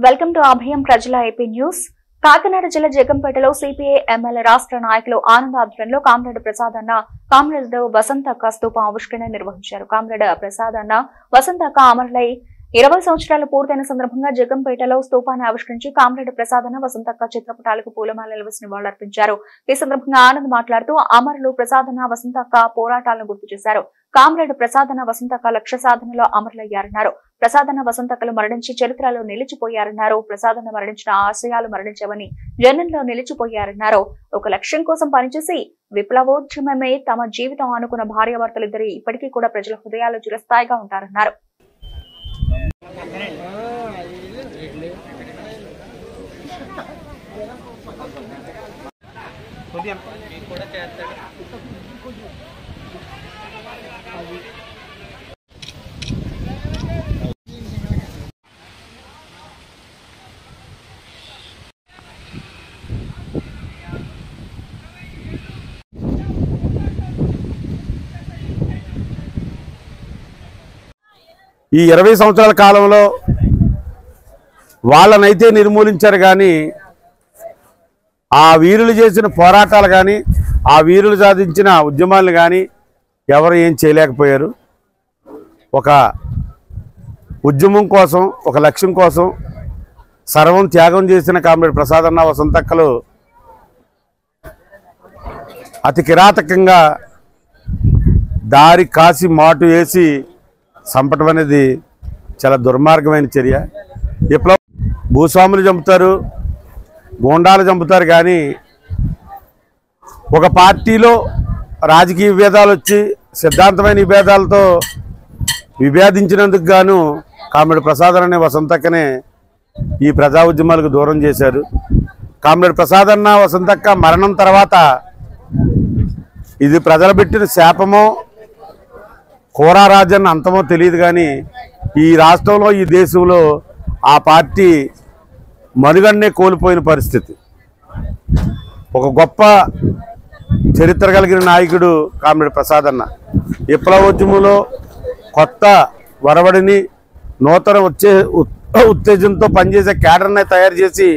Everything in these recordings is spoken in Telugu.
వెల్కమ్ టు అభయం ప్రజల ఏపీ న్యూస్. కాకినాడ జిల్లా జగ్గంపేటలో సిపిఐ ఎమ్మెల్యే రాష్ట్ర నాయకులు ఆనంద్ ఆధ్వర్యంలో కామ్రేడ్ ప్రసాద్ అన్న, కామ్రేడ్ వసంతక్క స్తూప ఆవిష్కరణ నిర్వహించారు. కామ్రేడ్ ప్రసాద్ అన్న, వసంతక్క అమరులై 20 సంవత్సరాలు పూర్తయిన సందర్భంగా జగ్గంపేటలో స్తూపాన్ని ఆవిష్కరించి కామ్రేడ్ ప్రసాద్ అన్న, వసంతక్క చిత్రపటాలకు పూలమాలలు వేసి నివాళులర్పించారు. ఈ సందర్భంగా ఆనంద్ మాట్లాడుతూ అమరులు ప్రసాద్ అన్న, వసంతక్క పోరాటాలను గుర్తు చేశారు. కామ్రేడ్ ప్రసాద్ అన్న, వసంతక్క లక్ష్య సాధనలో అమరులయ్యారన్నారు. ప్రసాద్ అన్న, వసంతక్కలు మరణించి చరిత్రలో నిలిచిపోయారన్నారు. ప్రసాద్ అన్న మరణించిన ఆశయాలు మరణించవని, జనంలో నిలిచిపోయారన్నారు. ఒక లక్ష్యం కోసం పనిచేసి విప్లవోద్యమమే తమ జీవితం అనుకున్న భార్యాభర్తలిద్దరు ఇప్పటికీ కూడా ప్రజల హృదయాల్లో చిరస్థాయిగా ఉంటారన్నారు. ఈ 20 సంవత్సరాల కాలంలో వాళ్ళనైతే నిర్మూలించారు, కానీ ఆ వీరులు చేసిన పోరాటాలు కానీ ఆ వీరులు సాధించిన ఉద్యమాలను కానీ ఎవరు ఏం చేయలేకపోయారు. ఒక ఉద్యమం కోసం, ఒక లక్ష్యం కోసం సర్వం త్యాగం చేసిన కామ్రేడ్ ప్రసాద్ అన్న, వసంతక్కలు అతి కిరాతకంగా దారి కాసి మాటు వేసి చంపటం అనేది చాలా దుర్మార్గమైన చర్య. విప్లవ భూస్వాములు చంపుతారు, గూండాలు చంపుతారు, కానీ ఒక పార్టీలో రాజకీయ విభేదాలు వచ్చి సిద్ధాంతమైన విభేదాలతో విభేదించినందుకు గాను కామ్రేడ్ ప్రసాద్ అనే, వసంతక్కనే ఈ ప్రజా ఉద్యమాలకు దూరం చేశారు. కామ్రేడ్ ప్రసాద్ అన్న, వసంతక్క మరణం తర్వాత ఇది ప్రజలు పెట్టిన శాపమో కోరా రాజ్యాన్ని అంతమో తెలియదు, కానీ ఈ రాష్ట్రంలో, ఈ దేశంలో ఆ పార్టీ మనుగడనే కోల్పోయిన పరిస్థితి. ఒక గొప్ప చరిత్ర కలిగిన నాయకుడు కామ్రేడ్ ప్రసాద్ అన్న. విప్లవోద్యమంలో కొత్త వరవడిని, నూతన ఉత్తేజంతో పనిచేసే క్యాడర్ని తయారు చేసి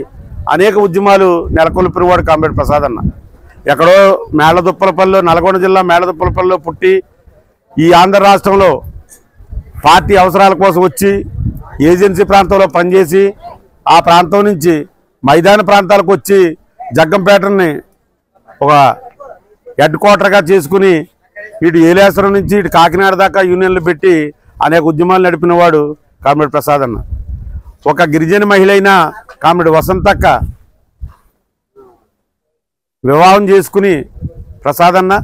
అనేక ఉద్యమాలు నెలకొల్పినవాడు కామ్రేడ్ ప్రసాద్ అన్న. ఎక్కడో మేళదుప్పలపల్లిలో, నల్గొండ జిల్లా మేళదుప్పలపల్లిలో పుట్టి ఈ ఆంధ్ర రాష్ట్రంలో పార్టీ అవసరాల కోసం వచ్చి ఏజెన్సీ ప్రాంతంలో పనిచేసి ఆ ప్రాంతం నుంచి మైదాన ప్రాంతాలకు వచ్చి జగ్గంపేటని ఒక హెడ్ క్వార్టర్గా చేసుకుని ఇటు ఏలేశ్వరం నుంచి ఇటు కాకినాడ దాకా యూనియన్లు పెట్టి అనేక ఉద్యమాలు నడిపినవాడు కామ్రేడ్ ప్రసాద్ అన్న. ఒక గిరిజన మహిళ అయిన కామ్రేడ్ వసంతక్క వివాహం చేసుకుని ప్రసాద్ అన్న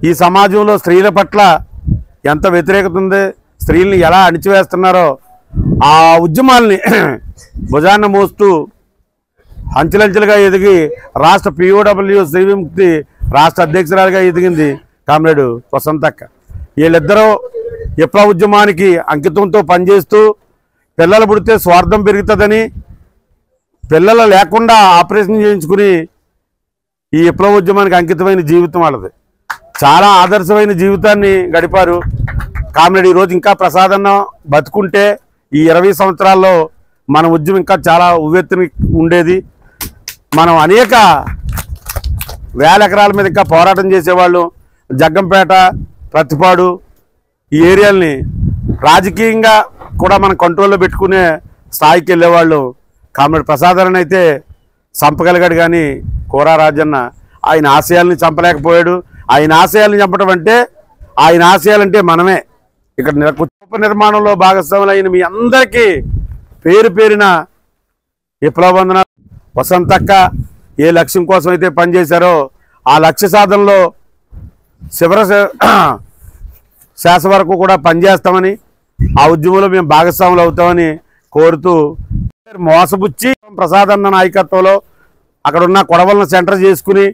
ఈ సమాజంలో స్త్రీల పట్ల ఎంత వ్యతిరేకత ఉంది, స్త్రీల్ని ఎలా అణిచివేస్తున్నారో ఆ ఉద్యమాల్ని భుజాన్న మోస్తూ అంచెలంచెలుగా ఎదిగి రాష్ట్ర POW స్త్రీ విముక్తి రాష్ట్ర అధ్యక్షురాలుగా ఎదిగింది కామ్రేడ్ వసంతక్క. వీళ్ళిద్దరూ విప్లవ ఉద్యమానికి అంకితంతో పనిచేస్తూ పిల్లలు పుడితే స్వార్థం పెరుగుతుందని పిల్లలు లేకుండా ఆపరేషన్ చేయించుకుని ఈ విప్లవ ఉద్యమానికి అంకితమైన జీవితం వాళ్ళది. చాలా ఆదర్శమైన జీవితాన్ని గడిపారు కామ్రేడ్. ఈరోజు ఇంకా ప్రసాద్ అన్న బతుకుంటే ఈ 20 సంవత్సరాల్లో మన ఉద్యమం ఇంకా చాలా ఉవ్వెత్తుని ఉండేది. మనం అనేక వేల ఎకరాల మీద ఇంకా పోరాటం చేసేవాళ్ళు. జగ్గంపేట, ప్రతిపాడు ఈ ఏరియాల్ని రాజకీయంగా కూడా మనం కంట్రోల్లో పెట్టుకునే స్థాయికి వెళ్ళేవాళ్ళు. కామ్రేడ్ ప్రసాద్ అన్న అయితే చంపగలిగాడు, కానీ కోరా రాజన్న ఆయన ఆశయాల్ని చంపలేకపోయాడు. ఆయన ఆశయాలను చంపడం అంటే, ఆయన ఆశయాలంటే మనమే. ఇక్కడ ఉప నిర్మాణంలో భాగస్వాములైన మీ అందరికీ పేరు పేరిన విప్లవ వందనాలు. వసంతక్క ఏ లక్ష్యం కోసం అయితే పనిచేశారో ఆ లక్ష్య సాధనలో చివరి శ్వాస వరకు కూడా పనిచేస్తామని, ఆ ఉద్యమంలో మేము భాగస్వాములు అవుతామని కోరుతూ మోసపుచ్చి ప్రసాద్ అన్న నాయకత్వంలో అక్కడున్న కొడవలను సెంటర్ చేసుకుని,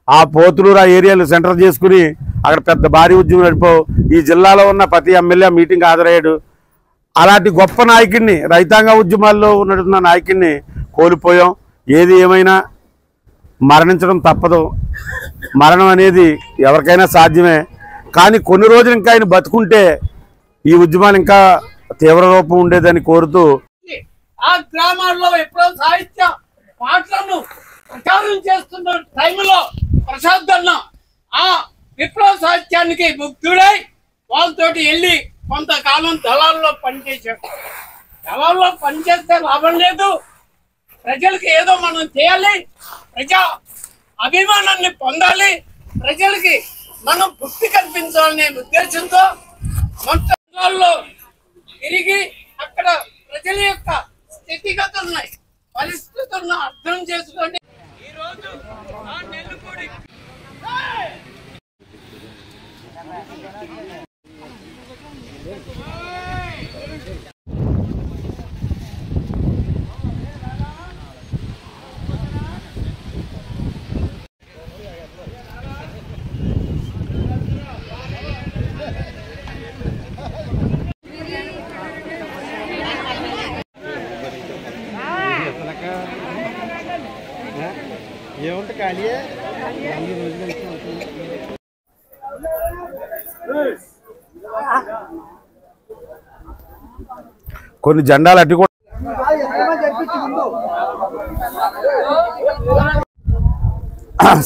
ఆ పోతులూరు ఆ ఏరియాలు సెంటర్ చేసుకుని అక్కడ పెద్ద భారీ ఉద్యమం నడిపావు. ఈ జిల్లాలో ఉన్న ప్రతి ఎమ్మెల్యే మీటింగ్ హాజరయ్యాడు. అలాంటి గొప్ప నాయకుడిని, రైతాంగ ఉద్యమాల్లో నడుస్తున్న నాయకుడిని కోల్పోయాం. ఏది ఏమైనా మరణించడం తప్పదు. మరణం అనేది ఎవరికైనా సాధ్యమే, కానీ కొన్ని రోజులు ఇంకా ఆయన బతుకుంటే ఈ ఉద్యమాలు ఇంకా తీవ్ర రూపం ఉండేదని కోరుతూ ఆ గ్రామాల్లో విప్లవ సాహిత్య పాటలను ప్రచారం చేస్తున్న టైంలో ప్రసాద్ అన్న ఆ విప్లవ సాహిత్యానికి ముగ్ధుడై వాళ్ళతోటి వెళ్ళి కొంతకాలం దళాల్లో పనిచేశాడు. దళాల్లో పనిచేస్తే లాభం లేదు, ప్రజలకు ఏదో మనం చేయాలి, ప్రజా అభిమానాన్ని పొందాలి, ప్రజలకి మనం గుర్తి కల్పించాలనే ఉద్దేశంతో మొత్తంలో తిరిగి అక్కడ ప్రజల యొక్క స్థితిగతులున్నాయి, పరిస్థితులను అర్థం చేసుకొని ఈరోజు ఆ నెల్లిపూడి ఏముంటే ఖాళీయే కొన్ని జెండాలు అడ్డు కూడా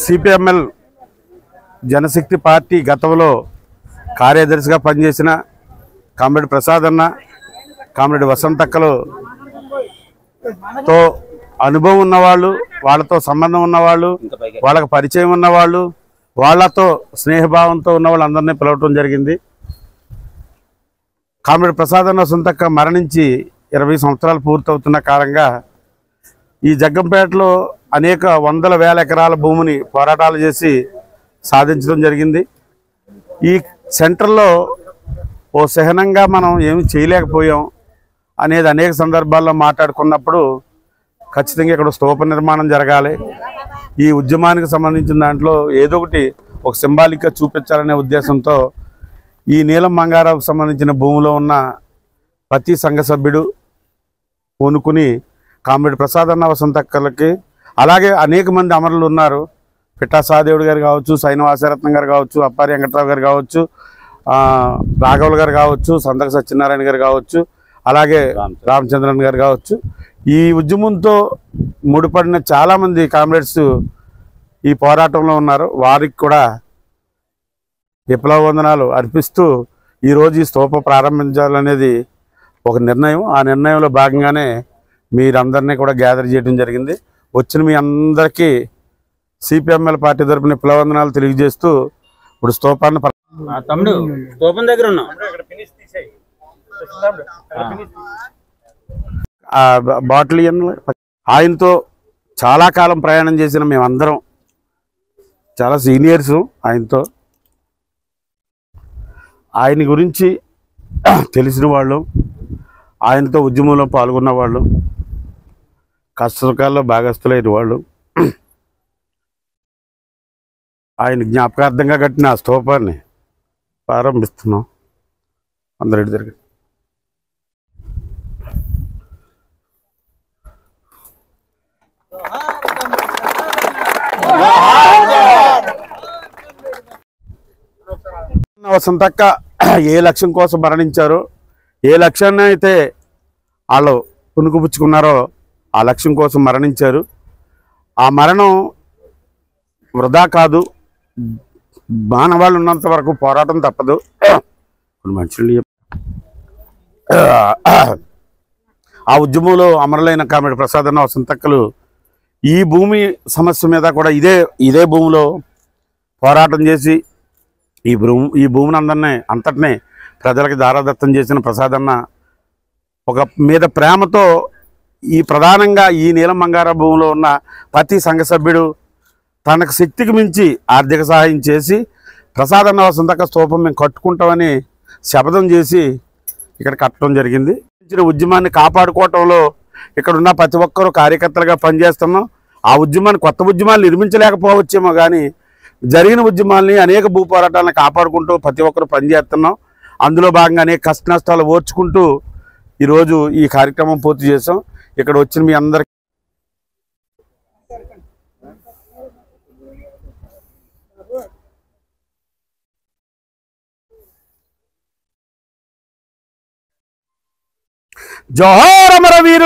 సిపిఎంఎల్ జనశక్తి పార్టీ గతంలో కార్యదర్శిగా పనిచేసిన కామ్రేడ్ ప్రసాద్ అన్న, కామ్రేడ్ వసంతక్కలతో అనుభవం ఉన్నవాళ్ళు, వాళ్ళతో సంబంధం ఉన్నవాళ్ళు, వాళ్ళకి పరిచయం ఉన్నవాళ్ళు, వాళ్ళతో స్నేహభావంతో ఉన్న వాళ్ళందరినీ పిలవటం జరిగింది. కామ్రేడ్ ప్రసాద్ అన్న వసంతక్క మరణించి 20 సంవత్సరాలు పూర్తవుతున్న కాలంగా ఈ జగ్గంపేటలో అనేక వందల వేల ఎకరాల భూమిని పోరాటాలు చేసి సాధించడం జరిగింది. ఈ సెంటర్లో ఓ సహనంగా మనం ఏమి చేయలేకపోయాం అనేది అనేక సందర్భాల్లో మాట్లాడుకున్నప్పుడు ఖచ్చితంగా ఇక్కడ స్తూప నిర్మాణం జరగాలి, ఈ ఉద్యమానికి సంబంధించిన దాంట్లో ఏదో ఒకటి ఒక సింబాలిక్గా చూపించాలనే ఉద్దేశంతో ఈ నీలం మంగారావుకు సంబంధించిన భూమిలో ఉన్న ప్రతి సంఘ సభ్యుడు పూనుకుని కామ్రేడ్ ప్రసాద్ అన్న వసంతక్కలకి, అలాగే అనేక మంది అమరులు ఉన్నారు, పిట్టా సహదేవుడు గారు కావచ్చు, శ్రీనివాసరత్నం గారు కావచ్చు, అప్పారి వెంకట్రావు గారు కావచ్చు, రాఘవులు గారు కావచ్చు, సంతక సత్యనారాయణ గారు కావచ్చు, అలాగే రామచంద్రన్ గారు కావచ్చు, ఈ ఉద్యమంతో ముడిపడిన చాలామంది కామ్రేడ్స్ ఈ పోరాటంలో ఉన్నారు. వారికి కూడా విప్లవ వందనాలు అర్పిస్తూ ఈరోజు ఈ స్తూప ప్రారంభించాలనేది ఒక నిర్ణయం. ఆ నిర్ణయంలో భాగంగానే మీరందరినీ కూడా గ్యాదర్ చేయడం జరిగింది. వచ్చిన మీ అందరికీ సిపిఎంఎల్ పార్టీ తరపున విప్లవ వందనాలు తెలియజేస్తూ ఇప్పుడు స్తూపాన్ని తమ్ముడు స్తూపం దగ్గర ఉన్నాం. బాటిల్ ఆయనతో చాలా కాలం ప్రయాణం చేసిన మేమందరం చాలా సీనియర్స్. ఆయన గురించి తెలిసిన వాళ్ళు, ఆయనతో ఉద్యమంలో పాల్గొన్న వాళ్ళు, కష్టసుఖాల్లో భాగస్థులైన వాళ్ళు, ఆయన జ్ఞాపకార్థంగా కట్టిన ఆ స్తూపాన్ని ప్రారంభిస్తున్నాం. అందరి దగ్గర వసంతక్క ఏ లక్ష్యం కోసం మరణించారో, ఏ లక్ష్యాన్ని అయితే వాళ్ళు పుణుకుపుచ్చుకున్నారో ఆ లక్ష్యం కోసం మరణించారు. ఆ మరణం వృధా కాదు, మానవాళ్ళు ఉన్నంత వరకు పోరాటం తప్పదు. మనుషులు ఆ ఉద్యమంలో అమరులైన కామ్రేడ్ ప్రసాద్ అన్న వసంతక్కలు ఈ భూమి సమస్య మీద కూడా ఇదే భూమిలో పోరాటం చేసి ఈ భూమిని అంతటినీ ప్రజలకి దారాదత్తం చేసిన ప్రసాద్ అన్న ఒక మీద ప్రేమతో ప్రధానంగా ఈ నీలం మంగారావు భూమిలో ఉన్న ప్రతి సంఘ సభ్యుడు తనకు శక్తికి మించి ఆర్థిక సహాయం చేసి ప్రసాద్ అన్న వసంతక్క స్తూపం మేము కట్టుకుంటామని శపథం చేసి ఇక్కడ కట్టడం జరిగింది. ఉద్యమాన్ని కాపాడుకోవటంలో ఇక్కడ ఉన్న ప్రతి ఒక్కరూ కార్యకర్తలుగా పనిచేస్తున్నాం. ఆ ఉద్యమాన్ని కొత్త ఉద్యమాలు నిర్మించలేకపోవచ్చేమో కానీ జరిగిన ఉద్యమాలని అనేక భూ పోరాటాలను కాపాడుకుంటూ ప్రతి ఒక్కరు పనిచేస్తున్నాం. అందులో భాగంగా అనేక కష్ట నష్టాలు ఓర్చుకుంటూ ఈరోజు ఈ కార్యక్రమం పూర్తి చేసాం. ఇక్కడ వచ్చిన మీ అందరికీ జోహార్ అమరవీరులు.